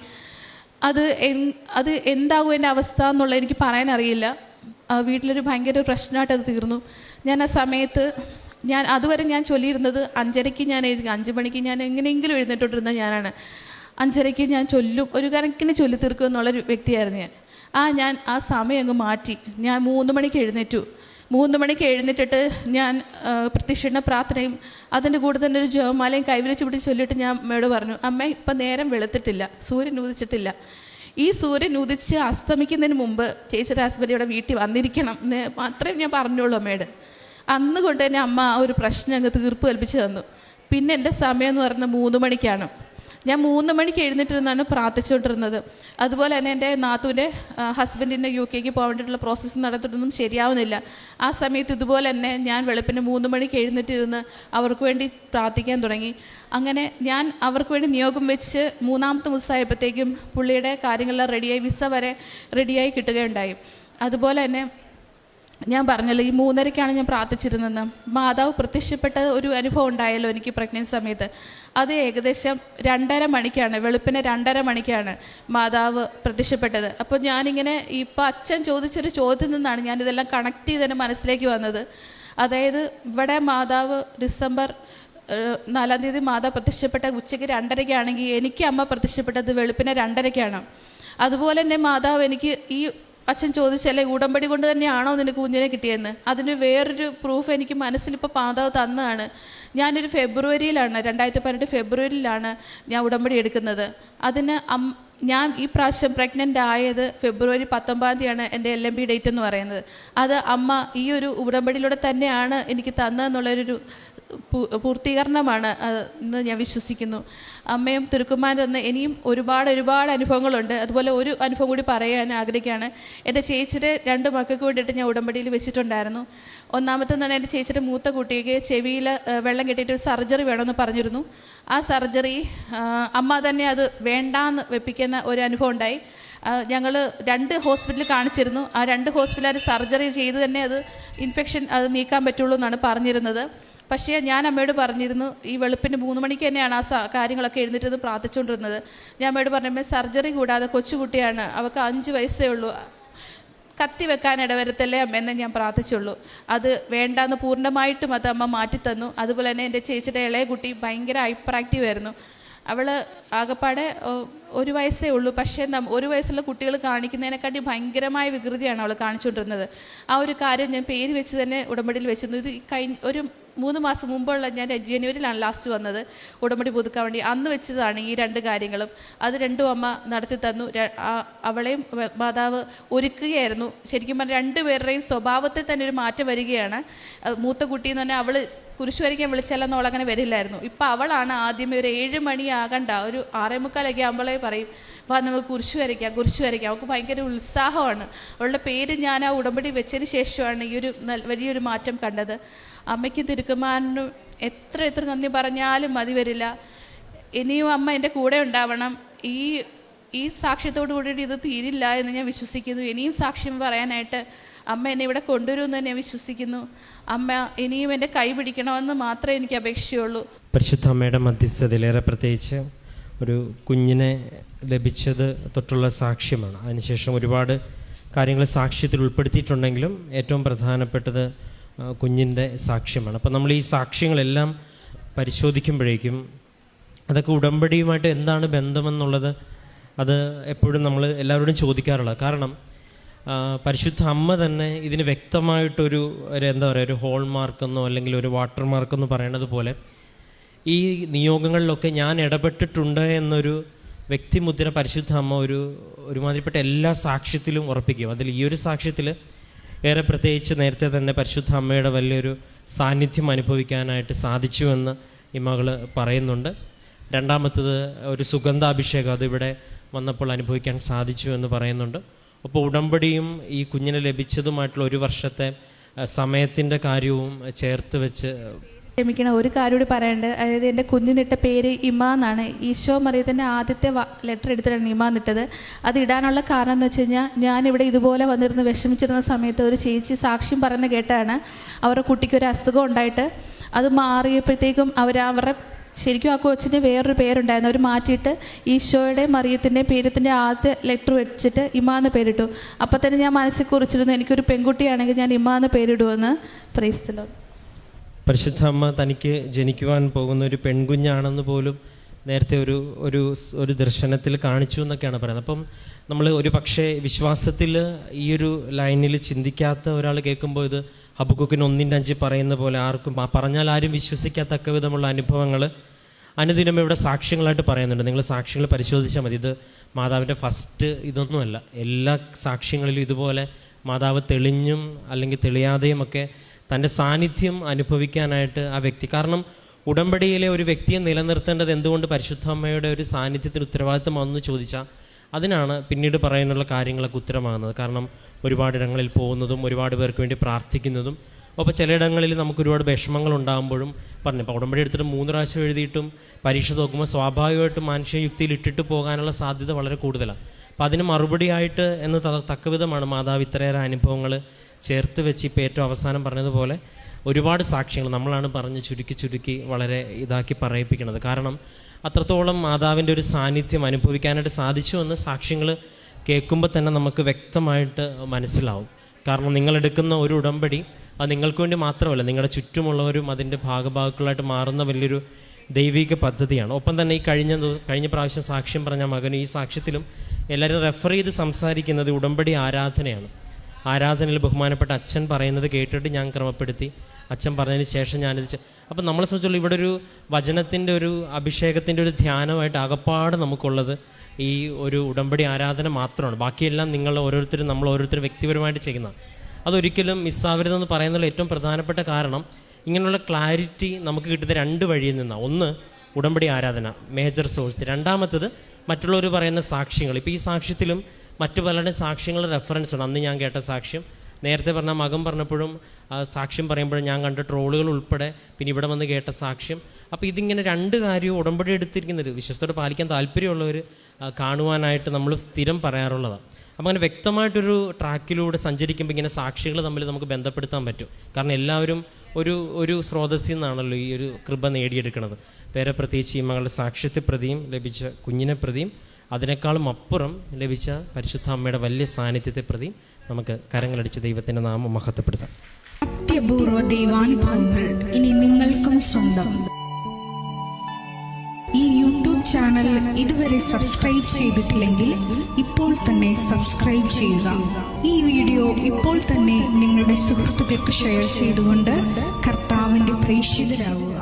അത് എന്താകും എൻ്റെ അവസ്ഥ എന്നുള്ളത് എനിക്ക് പറയാനറിയില്ല. വീട്ടിലൊരു ഭയങ്കര പ്രശ്നമായിട്ട് അത് തീർന്നു. ഞാൻ ആ സമയത്ത് അതുവരെ ഞാൻ ചൊല്ലിയിരുന്നത് 5:30 ഞാൻ 5 മണിക്ക് ഞാൻ എങ്ങനെയെങ്കിലും എഴുന്നേറ്റോണ്ടിരുന്ന ഞാനാണ്. 5:30 ഞാൻ ഒരു കണക്കിന് ചൊല്ലി തീർക്കും എന്നുള്ളൊരു വ്യക്തിയായിരുന്നു ഞാൻ ആ സമയം അങ്ങ് മാറ്റി. ഞാൻ 3 മണിക്ക് എഴുന്നേറ്റു. 3 മണിക്ക് എഴുന്നേറ്റിട്ട് ഞാൻ പ്രത്യക്ഷീണ പ്രാർത്ഥനയും അതിൻ്റെ കൂടെ തന്നെ ഒരു ജപമാലയും കൈവിരിച്ച് പിടിച്ച് ചൊല്ലിയിട്ട് ഞാൻ അമ്മയോട് പറഞ്ഞു, അമ്മ ഇപ്പം നേരം വെളുത്തിട്ടില്ല, സൂര്യൻ ഉദിച്ചിട്ടില്ല, ഈ സൂര്യൻ ഉദിച്ച് അസ്തമിക്കുന്നതിന് മുമ്പ് ചേച്ചിയുടെ ഹസ്ബൻഡ് ഇവിടെ വീട്ടിൽ വന്നിരിക്കണം എന്ന് മാത്രമേ ഞാൻ പറഞ്ഞുള്ളൂ അമ്മയോട്. അന്ന് കൊണ്ട് തന്നെ അമ്മ ആ ഒരു പ്രശ്നം അങ്ങ് തീർപ്പ് കൽപ്പിച്ച് തന്നു. പിന്നെ എൻ്റെ സമയം എന്ന് പറയുന്നത് 3 മണിക്കാണ്. ഞാൻ 3 മണിക്ക് എഴുന്നേറ്റിരുന്നാണ് പ്രാർത്ഥിച്ചുകൊണ്ടിരുന്നത്. അതുപോലെ തന്നെ എൻ്റെ നാത്തൂൻ്റെ ഹസ്ബൻഡിൻ്റെ UK പോകാൻ വേണ്ടിയിട്ടുള്ള പ്രോസസ്സ് നടത്തിയിട്ടൊന്നും ശരിയാവുന്നില്ല. ആ സമയത്ത് ഇതുപോലെ തന്നെ ഞാൻ വെളുപ്പിന് 3 മണിക്ക് എഴുന്നേറ്റിരുന്ന് അവർക്ക് വേണ്ടി പ്രാർത്ഥിക്കാൻ തുടങ്ങി. അങ്ങനെ ഞാൻ അവർക്ക് വേണ്ടി നിയോഗം വെച്ച് 3-ാമത്തെ ദിവസമായപ്പോഴത്തേക്കും പുള്ളിയുടെ കാര്യങ്ങളെല്ലാം റെഡിയായി, വിസ വരെ റെഡിയായി കിട്ടുകയുണ്ടായി. അതുപോലെ തന്നെ ഞാൻ പറഞ്ഞല്ലോ, ഈ 3:30ക്കാണ് ഞാൻ പ്രാർത്ഥിച്ചിരുന്നത്. മാതാവ് പ്രത്യക്ഷപ്പെട്ട ഒരു അനുഭവം ഉണ്ടായല്ലോ എനിക്ക് പ്രഗ്നൻസി സമയത്ത്. അത് ഏകദേശം 2:30 മണിക്കാണ്, വെളുപ്പിന് 2:30 മണിക്കാണ് മാതാവ് പ്രത്യക്ഷപ്പെട്ടത്. അപ്പോൾ ഞാനിങ്ങനെ ഇപ്പോൾ അച്ഛൻ ചോദിച്ചൊരു ചോദ്യത്തിൽ നിന്നാണ് ഞാനിതെല്ലാം കണക്ട് ചെയ്ത് എൻ്റെ മനസ്സിലേക്ക് വന്നത്. അതായത് ഇവിടെ മാതാവ് ഡിസംബർ 4-ാം തീയതി മാതാവ് പ്രത്യക്ഷപ്പെട്ട ഉച്ചയ്ക്ക് 2:30ക്കാണെങ്കിൽ എനിക്ക് അമ്മ പ്രത്യക്ഷപ്പെട്ടത് വെളുപ്പിന് 2:30ക്കാണ്. അതുപോലെ തന്നെ മാതാവ് എനിക്ക് ഈ അച്ഛൻ ചോദിച്ചല്ലേ ഉടമ്പടി കൊണ്ട് തന്നെയാണോ നിനക്ക് കുഞ്ഞിനെ കിട്ടിയെന്ന്, അതിന് വേറൊരു പ്രൂഫ് എനിക്ക് മനസ്സിലിപ്പോൾ മാതാവ് തന്നതാണ്. ഞാനൊരു ഫെബ്രുവരിയിലാണ്, 2018 ഫെബ്രുവരിയിലാണ് ഞാൻ ഉടമ്പടി എടുക്കുന്നത്. അതിന് ഞാൻ ഈ പ്രാവശ്യം പ്രഗ്നൻ്റ് ആയത് ഫെബ്രുവരി 19-ാം തീയതിയാണ് എൻ്റെ LMB ഡേറ്റ് എന്ന് പറയുന്നത്. അത് അമ്മ ഈ ഒരു ഉടമ്പടിയിലൂടെ തന്നെയാണ് എനിക്ക് തന്നതെന്നുള്ളൊരു പൂർത്തീകരണമാണ് എന്ന് ഞാൻ വിശ്വസിക്കുന്നു. അമ്മയും തിരുക്കുമാരൻ തന്ന ഇനിയും ഒരുപാട് അനുഭവങ്ങളുണ്ട്. അതുപോലെ ഒരു അനുഭവം കൂടി പറയാൻ ആഗ്രഹിക്കുകയാണ്. എൻ്റെ ചേച്ചിയുടെ 2 മക്കൾക്ക് വേണ്ടിയിട്ട് ഞാൻ ഉടമ്പടിയിൽ വെച്ചിട്ടുണ്ടായിരുന്നു. ഒന്നാമത്തെ തന്നെ എൻ്റെ ചേച്ചിയുടെ മൂത്ത കുട്ടിക്ക് ചെവിയിൽ വെള്ളം കെട്ടിയിട്ട് ഒരു സർജറി വേണമെന്ന് പറഞ്ഞിരുന്നു. ആ സർജറി അമ്മ തന്നെ അത് വേണ്ടാന്ന് വെപ്പിക്കുന്ന ഒരു അനുഭവം ഉണ്ടായി. ഞങ്ങൾ 2 ഹോസ്പിറ്റലിൽ കാണിച്ചിരുന്നു. ആ 2 ഹോസ്പിറ്റലിൽ സർജറി ചെയ്ത് തന്നെ അത് ഇൻഫെക്ഷൻ അത് നീക്കാൻ പറ്റുള്ളൂ എന്നാണ് പറഞ്ഞിരുന്നത്. പക്ഷേ ഞാൻ അമ്മയോട് പറഞ്ഞിരുന്നു, ഈ വെളുപ്പിന് 3 മണിക്ക് തന്നെയാണ് ആ കാര്യങ്ങളൊക്കെ എഴുന്നേറ്റ് പ്രാർത്ഥിച്ചുകൊണ്ടിരുന്നത്. ഞാൻ അമ്മയോട് പറഞ്ഞപ്പോൾ സർജറി കൂടാതെ കൊച്ചുകുട്ടിയാണ്, അവൾക്ക് 5 വയസ്സേ ഉള്ളൂ, കത്തി വെക്കാൻ ഇടവരുത്തല്ലേ അമ്മയെന്ന് ഞാൻ പ്രാർത്ഥിച്ചുള്ളൂ. അത് വേണ്ടാന്ന് പൂർണ്ണമായിട്ടും അത് അമ്മ മാറ്റിത്തന്നു. അതുപോലെ തന്നെ എൻ്റെ ചേച്ചിയുടെ ഇളയ കുട്ടി ഭയങ്കര ഹൈപ്പർ ആക്റ്റീവ് ആയിരുന്നു. അവൾ ആകപ്പാടെ 1 വയസ്സേ ഉള്ളൂ. പക്ഷേ 1 വയസ്സുള്ള കുട്ടികൾ കാണിക്കുന്നതിനെക്കാട്ടി ഭയങ്കരമായ വികൃതിയാണ് അവൾ കാണിച്ചുകൊണ്ടിരുന്നത്. ആ ഒരു കാര്യം ഞാൻ പേര് വെച്ച് തന്നെ ഉടമ്പടിയിൽ വെച്ചിരുന്നു. ഇത് ഒരു 3 മാസം മുമ്പുള്ള, ഞാൻ ജനുവരിയിലാണ് ലാസ്റ്റ് വന്നത് ഉടമ്പടി പുതുക്കാൻ വേണ്ടി. അന്ന് വെച്ചതാണ് ഈ 2 കാര്യങ്ങളും. അത് 2ഉം അമ്മ നടത്തി തന്നു. അവളെയും മാതാവ് ഒരുക്കുകയായിരുന്നു. ശരിക്കും പറഞ്ഞാൽ 2 പേരുടെയും സ്വഭാവത്തിൽ തന്നെ ഒരു മാറ്റം വരികയാണ്. മൂത്ത കുട്ടി എന്ന് പറഞ്ഞാൽ അവൾ കുരിശ് വരയ്ക്കാൻ വിളിച്ചാലെന്ന് അവളങ്ങനെ വരില്ലായിരുന്നു. ഇപ്പം അവളാണ് ആദ്യമേ ഒരു 7 മണിയാകണ്ട, ഒരു 6:45 ആകുമ്പോഴേ പറയും, വാ നമുക്ക് കുരിശ് വരയ്ക്കാം. അവൾക്ക് ഭയങ്കര ഉത്സാഹമാണ്. അവളുടെ പേര് ഞാൻ ആ ഉടമ്പടി വെച്ചതിന് ശേഷമാണ് ഈ ഒരു വലിയൊരു മാറ്റം കണ്ടത്. അമ്മയ്ക്ക് തിരുക്കുമാരനും എത്ര നന്ദി പറഞ്ഞാലും മതി വരില്ല. ഇനിയും അമ്മ എൻ്റെ കൂടെ ഉണ്ടാവണം. ഈ സാക്ഷ്യത്തോടു കൂടി ഇത് തീരില്ല എന്ന് ഞാൻ വിശ്വസിക്കുന്നു. ഇനിയും സാക്ഷ്യം പറയാനായിട്ട് അമ്മ എന്നെ ഇവിടെ കൊണ്ടുവരുമെന്ന് ഞാൻ വിശ്വസിക്കുന്നു. അമ്മ ഇനിയും എൻ്റെ കൈ പിടിക്കണമെന്ന് മാത്രമേ എനിക്ക് അപേക്ഷയുള്ളൂ. പരിശുദ്ധ അമ്മയുടെ മധ്യസ്ഥതയിലേറെ പ്രത്യേകിച്ച് ഒരു കുഞ്ഞിനെ ലഭിച്ചത് തൊട്ടുള്ള സാക്ഷ്യമാണ്. അതിനുശേഷം ഒരുപാട് കാര്യങ്ങൾ സാക്ഷ്യത്തിൽ ഉൾപ്പെടുത്തിയിട്ടുണ്ടെങ്കിലും ഏറ്റവും പ്രധാനപ്പെട്ടത് കുഞ്ഞിൻ്റെ സാക്ഷ്യമാണ്. അപ്പോൾ നമ്മൾ ഈ സാക്ഷ്യങ്ങളെല്ലാം പരിശോധിക്കുമ്പോഴേക്കും അതൊക്കെ ഉടമ്പടിയുമായിട്ട് എന്താണ് ബന്ധമെന്നുള്ളത് അത് എപ്പോഴും നമ്മൾ എല്ലാവരോടും ചോദിക്കാറുള്ളത്. കാരണം പരിശുദ്ധ അമ്മ തന്നെ ഇതിന് വ്യക്തമായിട്ടൊരു എന്താ പറയുക, ഒരു ഹോൾ മാർക്കെന്നോ അല്ലെങ്കിൽ ഒരു വാട്ടർ മാർക്കെന്നോ പറയണത് പോലെ ഈ നിയോഗങ്ങളിലൊക്കെ ഞാൻ ഇടപെട്ടിട്ടുണ്ട് എന്നൊരു വ്യക്തിമുദ്ര പരിശുദ്ധ അമ്മ ഒരുമാതിരിപ്പെട്ട എല്ലാ സാക്ഷ്യത്തിലും ഉറപ്പിക്കും. അതിൽ ഈ ഒരു സാക്ഷ്യത്തിൽ ഏറെ പ്രത്യേകിച്ച് നേരത്തെ തന്നെ പരിശുദ്ധ അമ്മയുടെ വലിയൊരു സാന്നിധ്യം അനുഭവിക്കാനായിട്ട് സാധിച്ചുവെന്ന് ഈ മകൾ പറയുന്നുണ്ട്. രണ്ടാമത്തത് ഒരു സുഗന്ധാഭിഷേകം അതിവിടെ വന്നപ്പോൾ അനുഭവിക്കാൻ സാധിച്ചു എന്ന് പറയുന്നുണ്ട്. അപ്പോൾ ഉടമ്പടിയും ഈ കുഞ്ഞിനെ ലഭിച്ചതുമായിട്ടുള്ള 1 വർഷത്തെ സമയത്തിൻ്റെ കാര്യവും ചേർത്ത് വെച്ച് ക്ഷമിക്കണം, ഒരു കാര്യം കൂടി പറയാനുണ്ട്. അതായത് എൻ്റെ കുഞ്ഞിനിട്ട പേര് ഇമ എന്നാണ്. ഈശോ മറിയത്തിൻ്റെ ആദ്യത്തെ ലെറ്റർ എടുത്തിട്ടാണ് ഇമ എന്നിട്ടത്. അത് ഇടാനുള്ള കാരണം എന്ന് വെച്ച് കഴിഞ്ഞാൽ ഞാനിവിടെ ഇതുപോലെ വന്നിരുന്ന് വിഷമിച്ചിരുന്ന സമയത്ത് ഒരു ചേച്ചി സാക്ഷ്യം പറയുന്നത് കേട്ടാണ്. അവരുടെ കുട്ടിക്കൊരു അസുഖം ഉണ്ടായിട്ട് അത് മാറിയപ്പോഴത്തേക്കും അവരുടെ ശരിക്കും ആ കൊച്ചിന് വേറൊരു പേരുണ്ടായിരുന്നു. അവർ മാറ്റിയിട്ട് ഈശോയുടെ മറിയത്തിൻ്റെ പേരത്തിൻ്റെ ആദ്യ ലെറ്റർ വെച്ചിട്ട് ഇമ എന്ന് പേരിട്ടു. അപ്പം തന്നെ ഞാൻ മനസ്സിൽ കുറിച്ചിരുന്നു, എനിക്കൊരു പെൺകുട്ടിയാണെങ്കിൽ ഞാൻ ഇമ എന്ന് പേരിടുമെന്ന്. Praise the Lord. പരിശുദ്ധ അമ്മ തനിക്ക് ജനിക്കുവാൻ പോകുന്ന ഒരു പെൺകുഞ്ഞാണെന്ന് പോലും നേരത്തെ ഒരു ദർശനത്തിൽ കാണിച്ചു എന്നൊക്കെയാണ് പറയുന്നത്. അപ്പം നമ്മൾ ഒരു പക്ഷേ വിശ്വാസത്തിൽ ഈ ഒരു ലൈനിൽ ചിന്തിക്കാത്ത ഒരാൾ കേൾക്കുമ്പോൾ ഇത് ഹബക്കൂക്കിന് 1:5 പറയുന്ന പോലെ ആർക്കും പറഞ്ഞാൽ ആരും വിശ്വസിക്കാത്തക്ക വിധമുള്ള അനുഭവങ്ങൾ അനുദിനം ഇവിടെ സാക്ഷ്യങ്ങളായിട്ട് പറയുന്നുണ്ട്. നിങ്ങൾ സാക്ഷ്യങ്ങൾ പരിശോധിച്ചാൽ മതി. ഇത് മാതാവിൻ്റെ ഫസ്റ്റ് ഇതൊന്നുമല്ല. എല്ലാ സാക്ഷ്യങ്ങളിലും ഇതുപോലെ മാതാവ് തെളിഞ്ഞും അല്ലെങ്കിൽ തെളിയാതെയും ഒക്കെ തൻ്റെ സാന്നിധ്യം അനുഭവിക്കാനായിട്ട് ആ വ്യക്തി, കാരണം ഉടമ്പടിയിലെ ഒരു വ്യക്തിയെ നിലനിർത്തേണ്ടത് എന്തുകൊണ്ട് പരിശുദ്ധ അമ്മയുടെ ഒരു സാന്നിധ്യത്തിന് ഉത്തരവാദിത്തമാണെന്ന് ചോദിച്ചാൽ അതിനാണ് പിന്നീട് പറയാനുള്ള കാര്യങ്ങളൊക്കെ ഉത്തരമാകുന്നത്. കാരണം ഒരുപാടിടങ്ങളിൽ പോകുന്നതും ഒരുപാട് പേർക്ക് വേണ്ടി പ്രാർത്ഥിക്കുന്നതും, അപ്പോൾ ചിലയിടങ്ങളിൽ നമുക്ക് ഒരുപാട് വിഷമങ്ങൾ ഉണ്ടാകുമ്പോഴും പറഞ്ഞു. ഇപ്പോൾ ഉടമ്പടി എടുത്തിട്ട് 3 പ്രാവശ്യം എഴുതിയിട്ടും പരീക്ഷ നോക്കുമ്പോൾ സ്വാഭാവികമായിട്ടും മാനുഷിക യുക്തിയിൽ ഇട്ടിട്ട് പോകാനുള്ള സാധ്യത വളരെ കൂടുതലാണ്. അപ്പം അതിന് മറുപടിയായിട്ട് എന്ന് തക്കവിധമാണ് മാതാവ് ഇത്രയേറെ അനുഭവങ്ങൾ ചേർത്ത് വെച്ച് ഇപ്പോൾ ഏറ്റവും അവസാനം പറഞ്ഞതുപോലെ ഒരുപാട് സാക്ഷ്യങ്ങൾ നമ്മളാണ് പറഞ്ഞ് ചുരുക്കി വളരെ ഇതാക്കി പറയിപ്പിക്കുന്നത്. കാരണം അത്രത്തോളം മാതാവിൻ്റെ ഒരു സാന്നിധ്യം അനുഭവിക്കാനായിട്ട് സാധിച്ചു എന്ന് സാക്ഷ്യങ്ങൾ കേൾക്കുമ്പോൾ തന്നെ നമുക്ക് വ്യക്തമായിട്ട് മനസ്സിലാവും. കാരണം നിങ്ങളെടുക്കുന്ന ഒരു ഉടമ്പടി അത് നിങ്ങൾക്ക് വേണ്ടി മാത്രമല്ല, നിങ്ങളുടെ ചുറ്റുമുള്ളവരും അതിൻ്റെ ഭാഗഭാക്കുകളായിട്ട് മാറുന്ന വലിയൊരു ദൈവിക പദ്ധതിയാണ്. ഒപ്പം തന്നെ ഈ കഴിഞ്ഞ പ്രാവശ്യം സാക്ഷ്യം പറഞ്ഞ മകൻ ഈ സാക്ഷ്യത്തിലും എല്ലാവരും റെഫർ ചെയ്ത് സംസാരിക്കുന്നത് ഉടമ്പടി ആരാധനയാണ്. ആരാധനയിൽ ബഹുമാനപ്പെട്ട അച്ഛൻ പറയുന്നത് കേട്ടിട്ട് ഞാൻ ക്രമപ്പെടുത്തി, അച്ഛൻ പറഞ്ഞതിന് ശേഷം ഞാനിത് അപ്പം നമ്മളെ സംബന്ധിച്ചുള്ള ഇവിടെ ഒരു വചനത്തിൻ്റെ ഒരു അഭിഷേകത്തിൻ്റെ ഒരു ധ്യാനമായിട്ട് ആകപ്പാട് നമുക്കുള്ളത് ഈ ഒരു ഉടമ്പടി ആരാധന മാത്രമാണ്. ബാക്കിയെല്ലാം നമ്മൾ ഓരോരുത്തരും വ്യക്തിപരമായിട്ട് ചെയ്യുന്ന അതൊരിക്കലും മിസ്സാവരുതെന്ന് പറയുന്നുള്ള ഏറ്റവും പ്രധാനപ്പെട്ട കാരണം ഇങ്ങനെയുള്ള ക്ലാരിറ്റി നമുക്ക് കിട്ടുന്ന 2 വഴിയിൽ നിന്നാണ്. ഒന്ന് ഉടമ്പടി ആരാധന, മേജർ സോഴ്സ്. രണ്ടാമത്തത് മറ്റുള്ളവർ പറയുന്ന സാക്ഷ്യങ്ങൾ. ഇപ്പോൾ ഈ സാക്ഷ്യത്തിലും മറ്റു പലരുടെ സാക്ഷ്യങ്ങളുടെ റെഫറൻസ് ഉണ്ട്. അന്ന് ഞാൻ കേട്ട സാക്ഷ്യം, നേരത്തെ പറഞ്ഞ മകൻ പറഞ്ഞപ്പോഴും സാക്ഷ്യം പറയുമ്പോഴും ഞാൻ കണ്ട ട്രോളുകൾ ഉൾപ്പെടെ, പിന്നെ ഇവിടെ വന്ന് കേട്ട സാക്ഷ്യം. അപ്പോൾ ഇതിങ്ങനെ 2 കാര്യവും ഉടമ്പടി എടുത്തിരിക്കുന്നത് വിശ്വസ്തയോടെ പാലിക്കാൻ താല്പര്യമുള്ളവർ കാണുവാനായിട്ട് നമ്മൾ സ്ഥിരം പറയാറുള്ളതാണ്. അപ്പോൾ അങ്ങനെ വ്യക്തമായിട്ടൊരു ട്രാക്കിലൂടെ സഞ്ചരിക്കുമ്പോൾ ഇങ്ങനെ സാക്ഷികൾ തമ്മിൽ നമുക്ക് ബന്ധപ്പെടുത്താൻ പറ്റും. കാരണം എല്ലാവരും ഒരു സ്രോതസ്സിൽ നിന്നാണല്ലോ ഈ ഒരു കൃപ നേടിയെടുക്കുന്നത്. വേറെ പ്രത്യേകിച്ച് ഈ മകളുടെ സാക്ഷ്യത്തെ പ്രതിയും ലഭിച്ച കുഞ്ഞിനെ പ്രതിയും അതിനേക്കാളും അപ്പുറം ലഭിച്ച പരിശുദ്ധ അമ്മയുടെ വലിയ സാന്നിധ്യത്തെ പ്രതിയും നമുക്ക് കരങ്ങളടിച്ച് ദൈവത്തിൻ്റെ നാമം മഹത്വപ്പെടുത്താം. അത്യപൂർവ ദൈവാനുഭവങ്ങൾ ഇനി നിങ്ങൾക്കും സ്വന്തം. ഈ യൂട്യൂബ് ചാനൽ ഇതുവരെ സബ്സ്ക്രൈബ് ചെയ്തിട്ടില്ലെങ്കിൽ ഇപ്പോൾ തന്നെ സബ്സ്ക്രൈബ് ചെയ്യുക. ഈ വീഡിയോ ഇപ്പോൾ തന്നെ നിങ്ങളുടെ സുഹൃത്തുക്കൾക്ക് ഷെയർ ചെയ്തുകൊണ്ട് കർത്താവിൻ്റെ പ്രേക്ഷിതരാകുക.